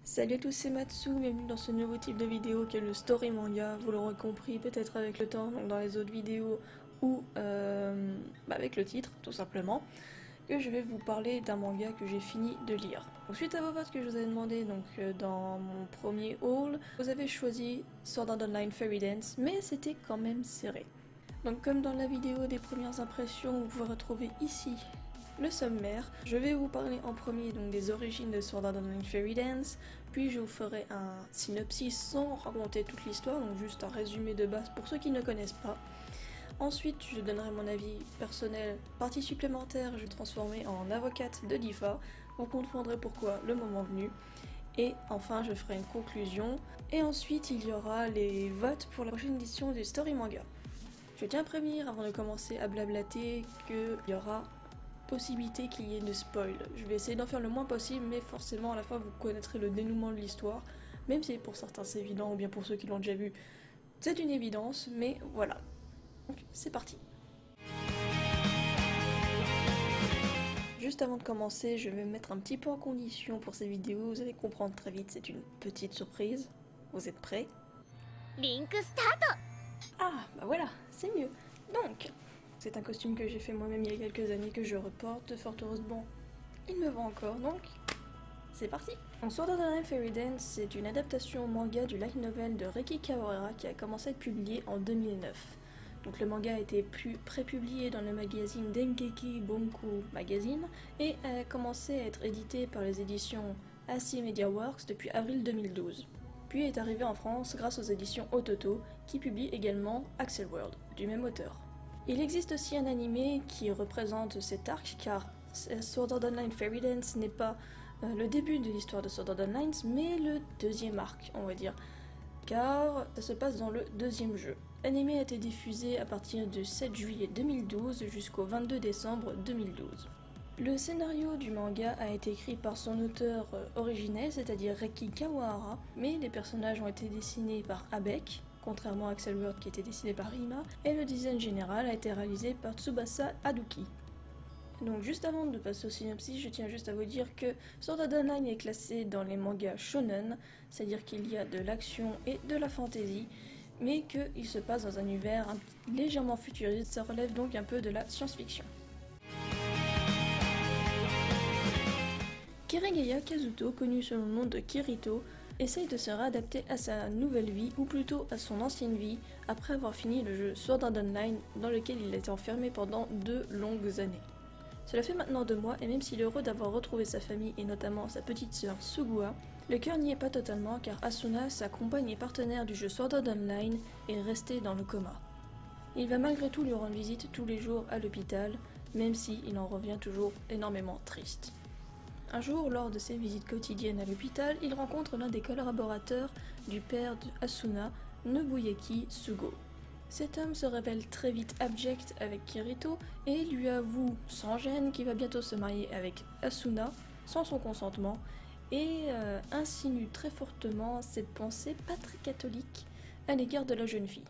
Salut à tous, c'est Matsu, bienvenue dans ce nouveau type de vidéo qui est le story manga. Vous l'aurez compris peut-être avec le temps, donc dans les autres vidéos ou avec le titre tout simplement, que je vais vous parler d'un manga que j'ai fini de lire. Donc, suite à vos votes que je vous avais demandé dans mon premier haul, vous avez choisi Sword Art Online Fairy Dance, mais c'était quand même serré. Donc comme dans la vidéo des premières impressions, vous pouvez retrouver ici le sommaire. Je vais vous parler en premier donc des origines de Sword Art Online Fairy Dance, puis je vous ferai un synopsis sans raconter toute l'histoire, donc juste un résumé de base pour ceux qui ne connaissent pas. Ensuite, je donnerai mon avis personnel. Partie supplémentaire, je vais transformer en avocate de l'IFA, vous comprendrez pourquoi le moment venu. Et enfin, je ferai une conclusion. Et ensuite, il y aura les votes pour la prochaine édition du Story Manga. Je tiens à prévenir avant de commencer à blablater qu'il y aura possibilité qu'il y ait de spoil. Je vais essayer d'en faire le moins possible, mais forcément à la fin vous connaîtrez le dénouement de l'histoire, même si pour certains c'est évident, ou bien pour ceux qui l'ont déjà vu, c'est une évidence, mais voilà. Donc c'est parti. Juste avant de commencer, je vais me mettre un petit peu en condition pour ces vidéos, vous allez comprendre très vite, c'est une petite surprise. Vous êtes prêts? Link start. Ah, bah voilà, c'est mieux. Donc, c'est un costume que j'ai fait moi-même il y a quelques années que je reporte, fort heureusement. Il me va encore, donc c'est parti. Sword Art Online Fairy Dance, c'est une adaptation manga du light novel de Reiki Kawahara qui a commencé à être publié en 2009. Donc le manga a été pré-publié dans le magazine Dengeki Bunko Magazine et a commencé à être édité par les éditions AC Media Works depuis avril 2012. Puis est arrivé en France grâce aux éditions Ototo qui publient également Axel World, du même auteur. Il existe aussi un animé qui représente cet arc car Sword Art Online Fairy Dance n'est pas le début de l'histoire de Sword Art Online mais le deuxième arc on va dire, car ça se passe dans le deuxième jeu. L'animé a été diffusé à partir du 7 juillet 2012 jusqu'au 22 décembre 2012. Le scénario du manga a été écrit par son auteur originel, c'est-à-dire Reiki Kawahara, mais les personnages ont été dessinés par Abek, contrairement à Axel World qui était dessiné par Rima, et le design général a été réalisé par Tsubasa Haruki. Donc juste avant de passer au synopsis, je tiens juste à vous dire que Sword Art Online est classé dans les mangas shonen, c'est-à-dire qu'il y a de l'action et de la fantasy, mais qu'il se passe dans un univers légèrement futuriste, ça relève donc un peu de la science-fiction. Kirigeya Kazuto, connu sous le nom de Kirito, essaye de se réadapter à sa nouvelle vie, ou plutôt à son ancienne vie, après avoir fini le jeu Sword Art Online dans lequel il a été enfermé pendant 2 longues années. Cela fait maintenant 2 mois et même s'il est heureux d'avoir retrouvé sa famille et notamment sa petite sœur Sugua, le cœur n'y est pas totalement car Asuna, sa compagne et partenaire du jeu Sword Art Online, est restée dans le coma. Il va malgré tout lui rendre visite tous les jours à l'hôpital, même s'il en revient toujours énormément triste. Un jour, lors de ses visites quotidiennes à l'hôpital, il rencontre l'un des collaborateurs du père de Asuna, Nobuyuki Sugo. Cet homme se révèle très vite abject avec Kirito et lui avoue sans gêne qu'il va bientôt se marier avec Asuna sans son consentement et insinue très fortement ses pensées pas très catholiques à l'égard de la jeune fille.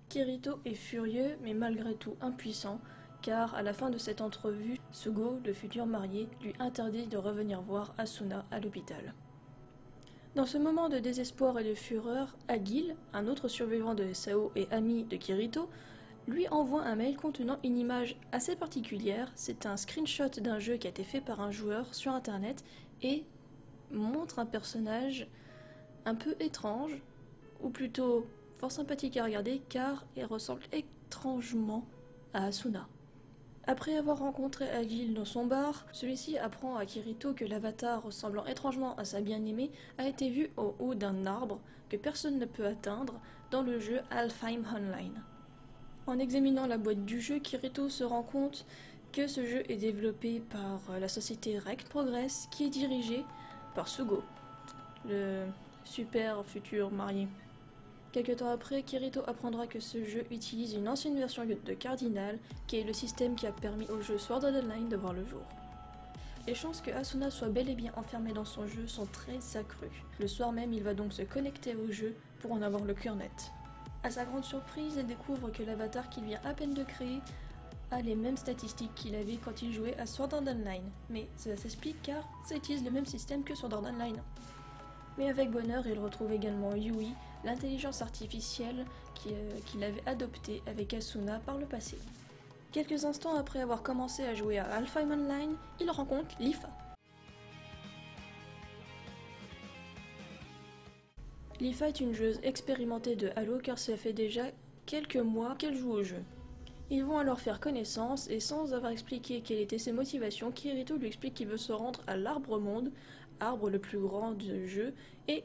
Kirito est furieux mais malgré tout impuissant car à la fin de cette entrevue, Sugo, le futur marié, lui interdit de revenir voir Asuna à l'hôpital. Dans ce moment de désespoir et de fureur, Agil, un autre survivant de SAO et ami de Kirito, lui envoie un mail contenant une image assez particulière. C'est un screenshot d'un jeu qui a été fait par un joueur sur internet et montre un personnage un peu étrange, ou plutôt fort sympathique à regarder car il ressemble étrangement à Asuna. Après avoir rencontré Agil dans son bar, celui-ci apprend à Kirito que l'avatar ressemblant étrangement à sa bien-aimée a été vu au haut d'un arbre que personne ne peut atteindre dans le jeu Alfheim Online. En examinant la boîte du jeu, Kirito se rend compte que ce jeu est développé par la société Rect Progress qui est dirigée par Sugo, le super futur marié. Quelque temps après, Kirito apprendra que ce jeu utilise une ancienne version de Cardinal, qui est le système qui a permis au jeu Sword Art Online de voir le jour. Les chances que Asuna soit bel et bien enfermé dans son jeu sont très accrues. Le soir même, il va donc se connecter au jeu pour en avoir le cœur net. À sa grande surprise, il découvre que l'avatar qu'il vient à peine de créer a les mêmes statistiques qu'il avait quand il jouait à Sword Art Online. Mais cela s'explique car ça utilise le même système que Sword Art Online. Mais avec bonheur, il retrouve également Yui, l'intelligence artificielle qu'il avait adoptée avec Asuna par le passé. Quelques instants après avoir commencé à jouer à Alfheim Online, il rencontre Lifa. Lifa est une joueuse expérimentée de Halo car cela fait déjà quelques mois qu'elle joue au jeu. Ils vont alors faire connaissance et sans avoir expliqué quelles étaient ses motivations, Kirito lui explique qu'il veut se rendre à l'Arbre Monde, arbre le plus grand du jeu, et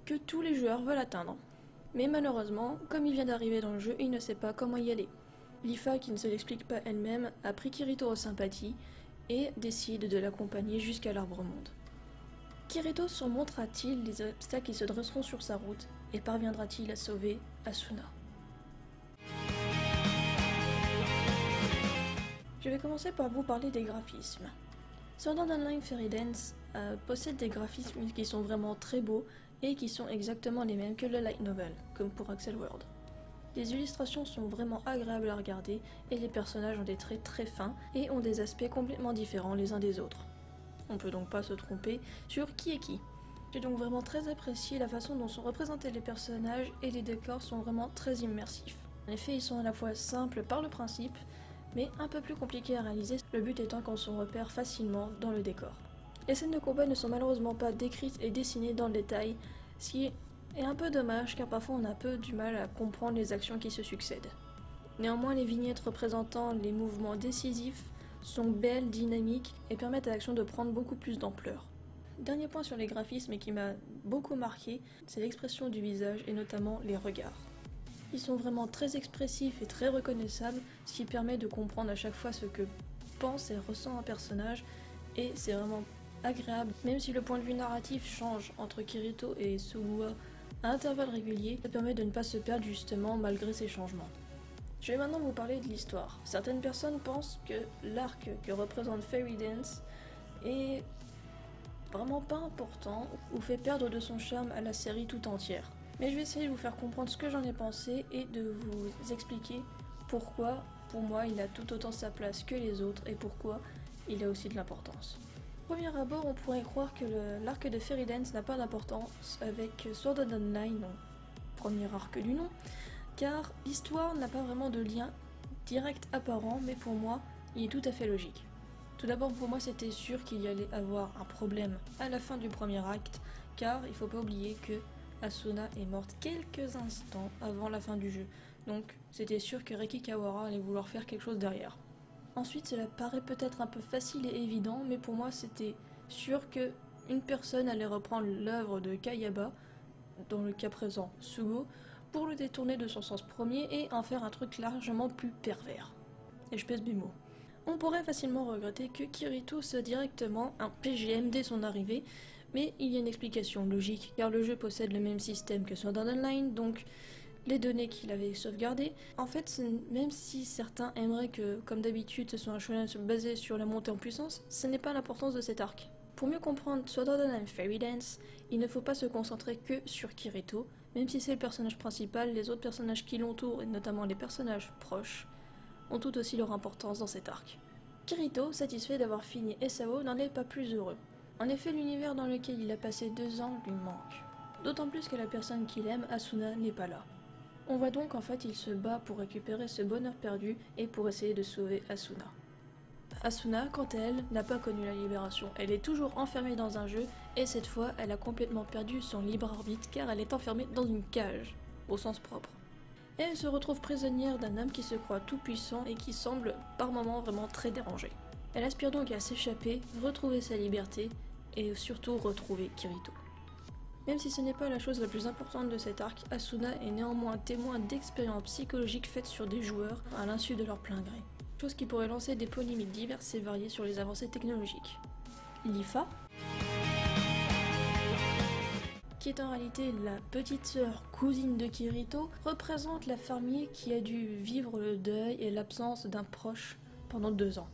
que tous les joueurs veulent atteindre. Mais malheureusement, comme il vient d'arriver dans le jeu, il ne sait pas comment y aller. Lifa, qui ne se l'explique pas elle-même, a pris Kirito en sympathie et décide de l'accompagner jusqu'à l'Arbre Monde. Kirito surmontera-t-il les obstacles qui se dresseront sur sa route et parviendra-t-il à sauver Asuna? Je vais commencer par vous parler des graphismes. Sword Art Online Fairy Dance possède des graphismes qui sont vraiment très beaux et qui sont exactement les mêmes que le light novel, comme pour Axel World. Les illustrations sont vraiment agréables à regarder et les personnages ont des traits très fins et ont des aspects complètement différents les uns des autres. On peut donc pas se tromper sur qui est qui. J'ai donc vraiment très apprécié la façon dont sont représentés les personnages et les décors sont vraiment très immersifs. En effet, ils sont à la fois simples par le principe, mais un peu plus compliqués à réaliser, le but étant qu'on se repère facilement dans le décor. Les scènes de combat ne sont malheureusement pas décrites et dessinées dans le détail, ce qui est un peu dommage car parfois on a un peu du mal à comprendre les actions qui se succèdent. Néanmoins, les vignettes représentant les mouvements décisifs sont belles, dynamiques et permettent à l'action de prendre beaucoup plus d'ampleur. Dernier point sur les graphismes et qui m'a beaucoup marqué, c'est l'expression du visage et notamment les regards. Ils sont vraiment très expressifs et très reconnaissables, ce qui permet de comprendre à chaque fois ce que pense et ressent un personnage et c'est vraiment agréable. Même si le point de vue narratif change entre Kirito et Sugua à intervalles réguliers, ça permet de ne pas se perdre justement malgré ces changements. Je vais maintenant vous parler de l'histoire. Certaines personnes pensent que l'arc que représente Fairy Dance est vraiment pas important ou fait perdre de son charme à la série tout entière. Mais je vais essayer de vous faire comprendre ce que j'en ai pensé et de vous expliquer pourquoi, pour moi, il a tout autant sa place que les autres et pourquoi il a aussi de l'importance. Au premier abord, on pourrait croire que l'arc de Fairy Dance n'a pas d'importance avec Sword Art Online, donc premier arc du nom, car l'histoire n'a pas vraiment de lien direct apparent, mais pour moi, il est tout à fait logique. Tout d'abord, pour moi, c'était sûr qu'il y allait avoir un problème à la fin du premier acte, car il faut pas oublier que Asuna est morte quelques instants avant la fin du jeu, donc c'était sûr que Reki Kawara allait vouloir faire quelque chose derrière. Ensuite, cela paraît peut-être un peu facile et évident, mais pour moi, c'était sûr que une personne allait reprendre l'œuvre de Kayaba, dans le cas présent Sugo, pour le détourner de son sens premier et en faire un truc largement plus pervers. Et je pèse mes mots. On pourrait facilement regretter que Kirito soit directement un PGM dès son arrivée, mais il y a une explication logique, car le jeu possède le même système que Sword Art Online, donc les données qu'il avait sauvegardées. En fait, même si certains aimeraient que, comme d'habitude, ce soit un shonen basé sur la montée en puissance, ce n'est pas l'importance de cet arc. Pour mieux comprendre Sword Art Online Fairy Dance, il ne faut pas se concentrer que sur Kirito, même si c'est le personnage principal, les autres personnages qui l'entourent, et notamment les personnages proches, ont tout aussi leur importance dans cet arc. Kirito, satisfait d'avoir fini SAO, n'en est pas plus heureux. En effet, l'univers dans lequel il a passé 2 ans lui manque. D'autant plus que la personne qu'il aime, Asuna, n'est pas là. On voit donc qu'en fait il se bat pour récupérer ce bonheur perdu et pour essayer de sauver Asuna. Asuna, quant à elle, n'a pas connu la libération. Elle est toujours enfermée dans un jeu et cette fois elle a complètement perdu son libre arbitre car elle est enfermée dans une cage, au sens propre. Et elle se retrouve prisonnière d'un homme qui se croit tout puissant et qui semble par moments vraiment très dérangé. Elle aspire donc à s'échapper, retrouver sa liberté et surtout retrouver Kirito. Même si ce n'est pas la chose la plus importante de cet arc, Asuna est néanmoins témoin d'expériences psychologiques faites sur des joueurs à l'insu de leur plein gré. Chose qui pourrait lancer des polémiques diverses et variées sur les avancées technologiques. Lifa, qui est en réalité la petite sœur cousine de Kirito, représente la fermier qui a dû vivre le deuil et l'absence d'un proche pendant 2 ans.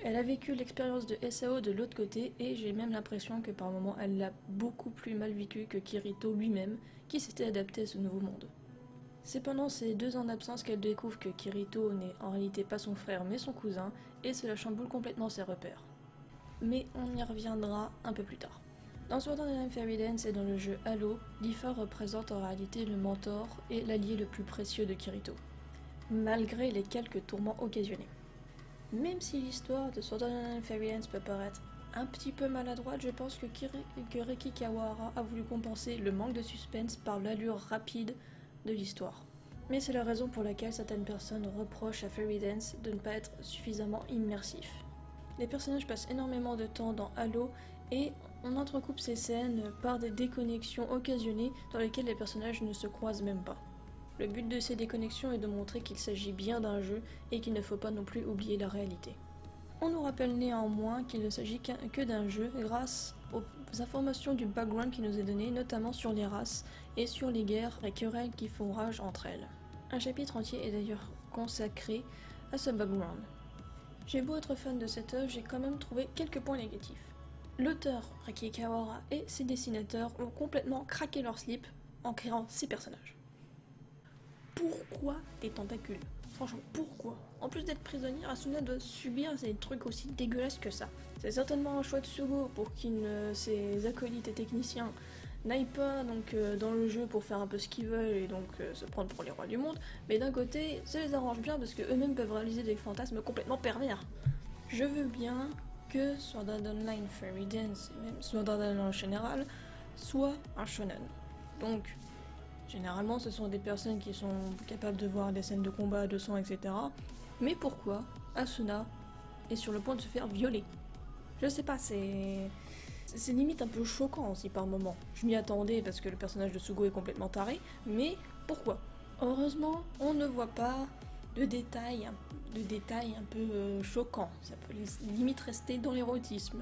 Elle a vécu l'expérience de SAO de l'autre côté et j'ai même l'impression que par moments elle l'a beaucoup plus mal vécu que Kirito lui-même qui s'était adapté à ce nouveau monde. C'est pendant ces 2 ans d'absence qu'elle découvre que Kirito n'est en réalité pas son frère mais son cousin et cela chamboule complètement ses repères. Mais on y reviendra un peu plus tard. Dans Sword Art Online Fairy Dance et dans le jeu Halo, Leafa représente en réalité le mentor et l'allié le plus précieux de Kirito, malgré les quelques tourments occasionnés. Même si l'histoire de Sword Art Online Fairy Dance peut paraître un petit peu maladroite, je pense que Reki Kawahara a voulu compenser le manque de suspense par l'allure rapide de l'histoire. Mais c'est la raison pour laquelle certaines personnes reprochent à Fairy Dance de ne pas être suffisamment immersif. Les personnages passent énormément de temps dans Halo et on entrecoupe ces scènes par des déconnexions occasionnées dans lesquelles les personnages ne se croisent même pas. Le but de ces déconnexions est de montrer qu'il s'agit bien d'un jeu et qu'il ne faut pas non plus oublier la réalité. On nous rappelle néanmoins qu'il ne s'agit que d'un jeu grâce aux informations du background qui nous est donné, notamment sur les races et sur les guerres et querelles qui font rage entre elles. Un chapitre entier est d'ailleurs consacré à ce background. J'ai beau être fan de cette œuvre, j'ai quand même trouvé quelques points négatifs. L'auteur, Reki Kawahara, et ses dessinateurs ont complètement craqué leur slip en créant ces personnages. Pourquoi des tentacules? Franchement, pourquoi? En plus d'être prisonnière, Asuna doit subir des trucs aussi dégueulasses que ça. C'est certainement un choix de Sugo pour ses acolytes et techniciens n'aillent pas dans le jeu pour faire un peu ce qu'ils veulent et donc se prendre pour les rois du monde, mais d'un côté, ça les arrange bien parce qu'eux-mêmes peuvent réaliser des fantasmes complètement pervers. Je veux bien que Sword Art Online Fairy Dance, et même Sword Art Online en général, soit un shonen. Donc, généralement, ce sont des personnes qui sont capables de voir des scènes de combat, de sang, etc. Mais pourquoi Asuna est sur le point de se faire violer? Je sais pas, c'est limite un peu choquant aussi par moment. Je m'y attendais parce que le personnage de Sugo est complètement taré, mais pourquoi? Heureusement, on ne voit pas de détails un peu choquants. Ça peut limite rester dans l'érotisme.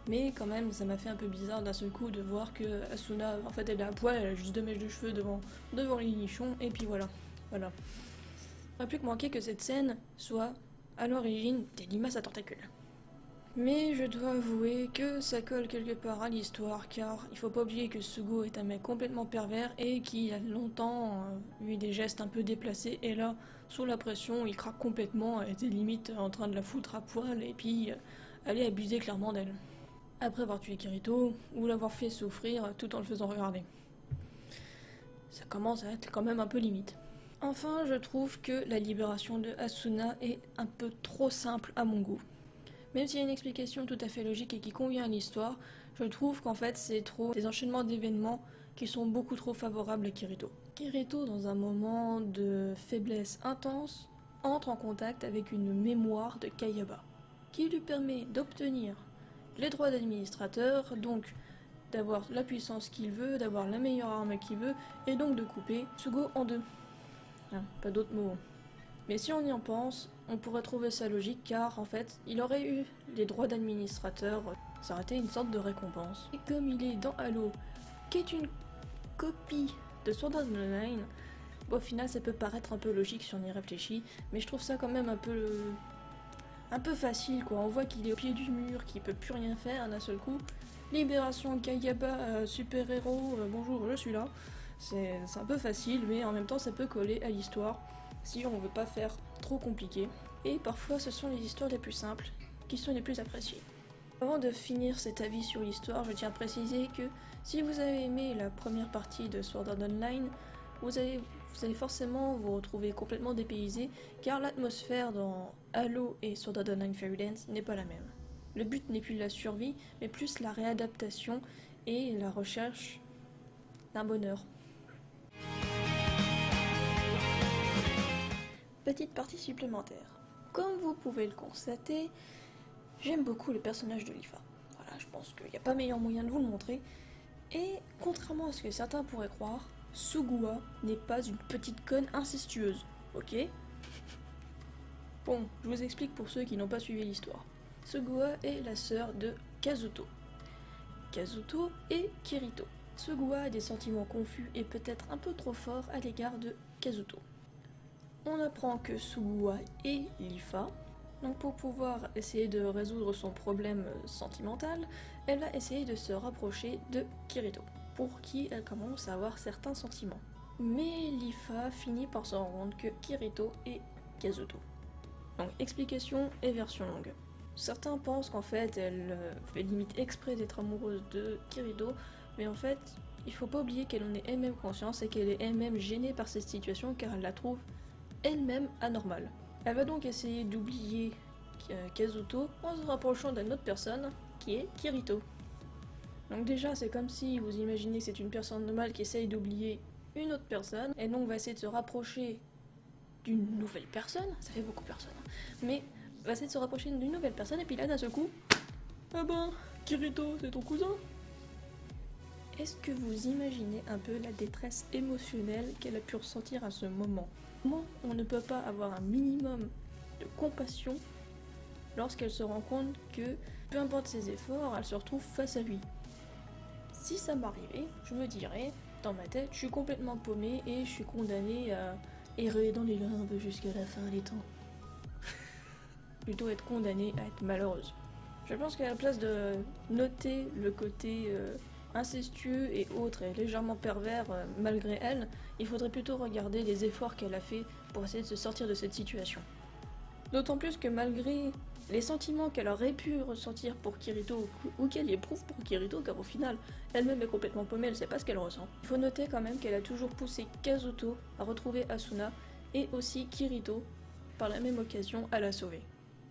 Mais quand même, ça m'a fait un peu bizarre d'un seul coup de voir que Asuna, en fait, elle est à poil, elle a juste 2 mèches de cheveux devant les nichons, et puis voilà. Il ne aurait plus que manquer que cette scène soit à l'origine des limaces à tentacules. Mais je dois avouer que ça colle quelque part à l'histoire, car il faut pas oublier que Sugo est un mec complètement pervers et qui a longtemps eu des gestes un peu déplacés, et là, sous la pression, il craque complètement, elle était limite en train de la foutre à poil et puis aller abuser clairement d'elle. Après avoir tué Kirito, ou l'avoir fait souffrir tout en le faisant regarder. Ça commence à être quand même un peu limite. Enfin, je trouve que la libération de Asuna est un peu trop simple à mon goût. Même s'il y a une explication tout à fait logique et qui convient à l'histoire, je trouve qu'en fait c'est trop des enchaînements d'événements qui sont beaucoup trop favorables à Kirito. Kirito, dans un moment de faiblesse intense, entre en contact avec une mémoire de Kayaba, qui lui permet d'obtenir les droits d'administrateur, donc d'avoir la puissance qu'il veut, d'avoir la meilleure arme qu'il veut, et donc de couper Sugo en deux. Pas d'autres mots. Mais si on y en pense, on pourrait trouver ça logique car en fait, il aurait eu les droits d'administrateur, ça aurait été une sorte de récompense. Et comme il est dans Halo, qui est une copie de Sword Art Online, au final ça peut paraître un peu logique si on y réfléchit, mais je trouve ça quand même un peu facile quoi. On voit qu'il est au pied du mur, qu'il peut plus rien faire d'un seul coup. Libération Kayaba, super héros, bonjour, je suis là. C'est un peu facile, mais en même temps ça peut coller à l'histoire si on veut pas faire trop compliqué. Et parfois ce sont les histoires les plus simples qui sont les plus appréciées. Avant de finir cet avis sur l'histoire, je tiens à préciser que si vous avez aimé la première partie de Sword Art Online, vous allez forcément vous retrouver complètement dépaysé, car l'atmosphère dans Halo et Sword Art Online Fairy Dance n'est pas la même. Le but n'est plus la survie, mais plus la réadaptation et la recherche d'un bonheur. Petite partie supplémentaire. Comme vous pouvez le constater, j'aime beaucoup le personnage de Leafa. Voilà, je pense qu'il n'y a pas meilleur moyen de vous le montrer. Et contrairement à ce que certains pourraient croire, Sugua n'est pas une petite conne incestueuse, ok? Bon, je vous explique pour ceux qui n'ont pas suivi l'histoire. Sugua est la sœur de Kazuto. Kazuto et Kirito. Sugua a des sentiments confus et peut-être un peu trop forts à l'égard de Kazuto. On apprend que Sugua est Leafa, donc pour pouvoir essayer de résoudre son problème sentimental, elle va essayer de se rapprocher de Kirito, pour qui elle commence à avoir certains sentiments. Mais Leafa finit par se rendre compte que Kirito est Kazuto. Donc explication et version longue. Certains pensent qu'en fait elle fait limite exprès d'être amoureuse de Kirito, mais en fait il faut pas oublier qu'elle en est elle-même consciente et qu'elle est elle-même gênée par cette situation car elle la trouve elle-même anormale. Elle va donc essayer d'oublier Kazuto en se rapprochant d'une autre personne qui est Kirito. Donc déjà c'est comme si vous imaginez que c'est une personne normale qui essaye d'oublier une autre personne et donc va essayer de se rapprocher d'une nouvelle personne, ça fait beaucoup personne, mais va essayer de se rapprocher d'une nouvelle personne et puis là d'un seul coup, ah ben Kirito c'est ton cousin. Est-ce que vous imaginez un peu la détresse émotionnelle qu'elle a pu ressentir à ce moment? Comment on ne peut pas avoir un minimum de compassion lorsqu'elle se rend compte que, peu importe ses efforts, elle se retrouve face à lui? Si ça m'arrivait, je me dirais, dans ma tête, je suis complètement paumée et je suis condamnée à errer dans les limbes jusqu'à la fin des temps. Plutôt être condamnée à être malheureuse. Je pense qu'à la place de noter le côté incestueux et autres et légèrement pervers malgré elle, il faudrait plutôt regarder les efforts qu'elle a fait pour essayer de se sortir de cette situation. D'autant plus que malgré les sentiments qu'elle aurait pu ressentir pour Kirito ou qu'elle éprouve pour Kirito, car au final elle-même est complètement paumée, elle sait pas ce qu'elle ressent. Il faut noter quand même qu'elle a toujours poussé Kazuto à retrouver Asuna et aussi Kirito par la même occasion à la sauver.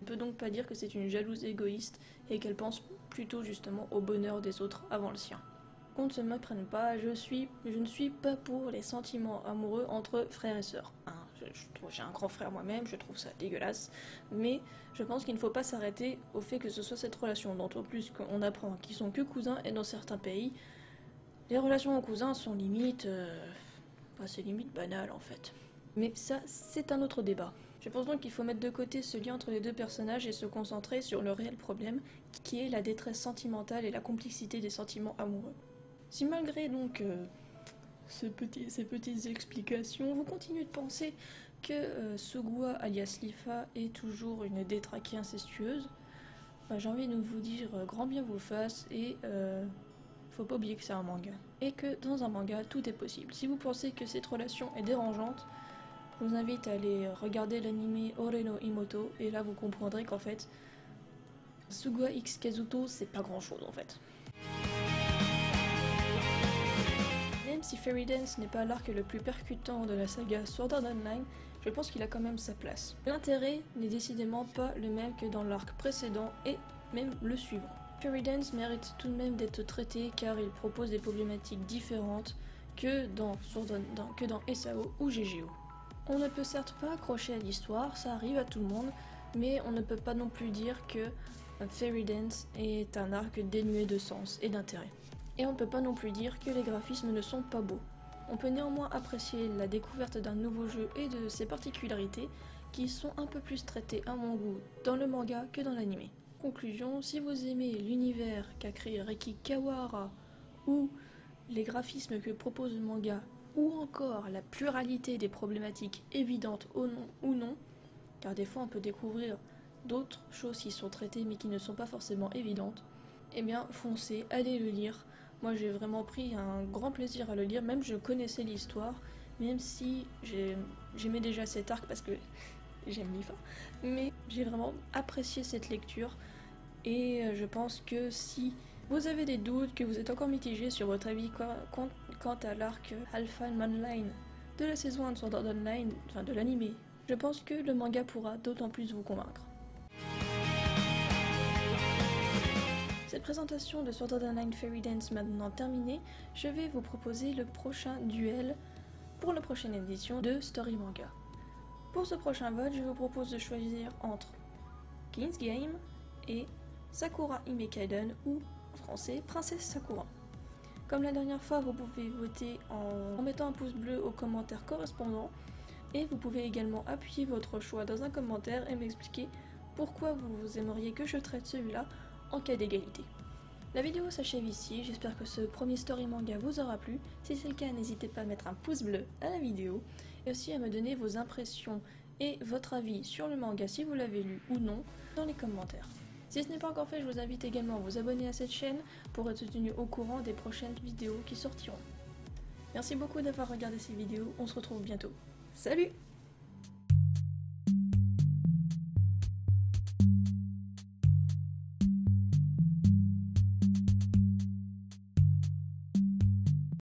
On ne peut donc pas dire que c'est une jalouse égoïste et qu'elle pense plutôt justement au bonheur des autres avant le sien. Qu'on ne se méprenne pas, je ne suis pas pour les sentiments amoureux entre frères et sœurs. J'ai un grand frère moi-même, je trouve ça dégueulasse, mais je pense qu'il ne faut pas s'arrêter au fait que ce soit cette relation, d'autant plus qu'on apprend qu'ils sont que cousins et dans certains pays, les relations aux cousins sont limite... c'est limite banal en fait. Mais ça, c'est un autre débat. Je pense donc qu'il faut mettre de côté ce lien entre les deux personnages et se concentrer sur le réel problème, qui est la détresse sentimentale et la complexité des sentiments amoureux. Si malgré donc ces petites explications, vous continuez de penser que Sugua alias Lifa est toujours une détraquée incestueuse, j'ai envie de vous dire grand bien vous fasse et faut pas oublier que c'est un manga. Et que dans un manga, tout est possible. Si vous pensez que cette relation est dérangeante, je vous invite à aller regarder l'anime Ore no Imoto et là vous comprendrez qu'en fait, Sugua X Kazuto c'est pas grand chose en fait. Même si Fairy Dance n'est pas l'arc le plus percutant de la saga Sword Art Online, je pense qu'il a quand même sa place. L'intérêt n'est décidément pas le même que dans l'arc précédent et même le suivant. Fairy Dance mérite tout de même d'être traité car il propose des problématiques différentes que dans SAO ou GGO. On ne peut certes pas accrocher à l'histoire, ça arrive à tout le monde, mais on ne peut pas non plus dire que Fairy Dance est un arc dénué de sens et d'intérêt. Et on ne peut pas non plus dire que les graphismes ne sont pas beaux. On peut néanmoins apprécier la découverte d'un nouveau jeu et de ses particularités qui sont un peu plus traitées à mon goût dans le manga que dans l'anime. Conclusion, si vous aimez l'univers qu'a créé Reki Kawahara ou les graphismes que propose le manga ou encore la pluralité des problématiques évidentes ou non, car des fois on peut découvrir d'autres choses qui sont traitées mais qui ne sont pas forcément évidentes, eh bien foncez, allez le lire. Moi j'ai vraiment pris un grand plaisir à le lire, même je connaissais l'histoire, même si j'aimais déjà cet arc parce que j'aime Lifa, mais j'ai vraiment apprécié cette lecture et je pense que si vous avez des doutes, que vous êtes encore mitigé sur votre avis quant à l'arc Alpha Manline de la saison 1 de Sword Art Online, enfin de l'anime, je pense que le manga pourra d'autant plus vous convaincre. Cette présentation de Sword Art Online Fairy Dance maintenant terminée, je vais vous proposer le prochain duel pour la prochaine édition de Story Manga. Pour ce prochain vote, je vous propose de choisir entre King's Game et Sakura Hime Kaiden ou en français Princesse Sakura. Comme la dernière fois, vous pouvez voter en mettant un pouce bleu au commentaire correspondant et vous pouvez également appuyer votre choix dans un commentaire et m'expliquer pourquoi vous aimeriez que je traite celui-là en cas d'égalité. La vidéo s'achève ici, j'espère que ce premier story manga vous aura plu. Si c'est le cas, n'hésitez pas à mettre un pouce bleu à la vidéo et aussi à me donner vos impressions et votre avis sur le manga si vous l'avez lu ou non dans les commentaires. Si ce n'est pas encore fait, je vous invite également à vous abonner à cette chaîne pour être tenu au courant des prochaines vidéos qui sortiront. Merci beaucoup d'avoir regardé ces vidéos, on se retrouve bientôt. Salut!